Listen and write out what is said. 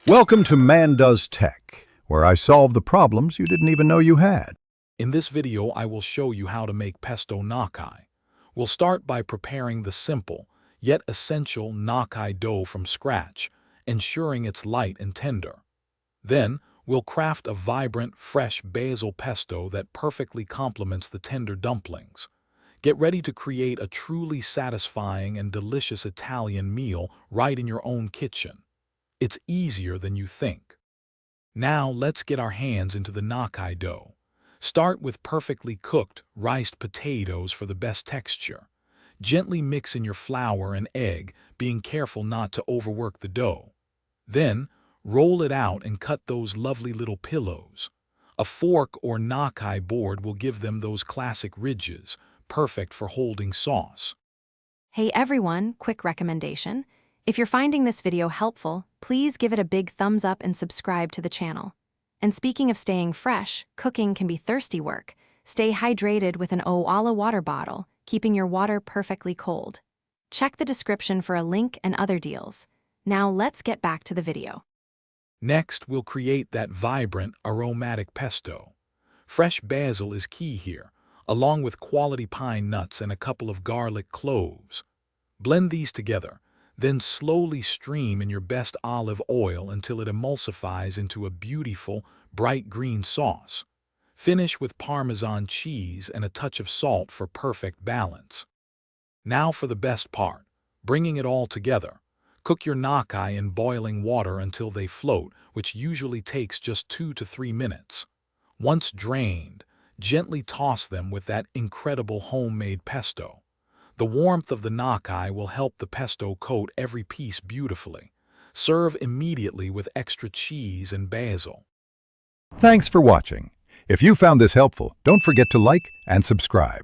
Welcome to Man Does Tech, where I solve the problems you didn't even know you had. In this video, I will show you how to make pesto gnocchi. We'll start by preparing the simple, yet essential gnocchi dough from scratch, ensuring it's light and tender. Then, we'll craft a vibrant, fresh basil pesto that perfectly complements the tender dumplings. Get ready to create a truly satisfying and delicious Italian meal right in your own kitchen. It's easier than you think. Now let's get our hands into the gnocchi dough. Start with perfectly cooked riced potatoes for the best texture. Gently mix in your flour and egg, being careful not to overwork the dough. Then, roll it out and cut those lovely little pillows. A fork or gnocchi board will give them those classic ridges, perfect for holding sauce. Hey everyone, quick recommendation. If you're finding this video helpful, please give it a big thumbs up and subscribe to the channel. And speaking of staying fresh, cooking can be thirsty work. Stay hydrated with an Owala water bottle, keeping your water perfectly cold. Check the description for a link and other deals. Now let's get back to the video. Next, we'll create that vibrant, aromatic pesto. Fresh basil is key here, along with quality pine nuts and a couple of garlic cloves. Blend these together. Then slowly stream in your best olive oil until it emulsifies into a beautiful, bright green sauce. Finish with Parmesan cheese and a touch of salt for perfect balance. Now for the best part, bringing it all together. Cook your gnocchi in boiling water until they float, which usually takes just 2 to 3 minutes. Once drained, gently toss them with that incredible homemade pesto. The warmth of the gnocchi will help the pesto coat every piece beautifully. Serve immediately with extra cheese and basil. Thanks for watching. If you found this helpful, don't forget to like and subscribe.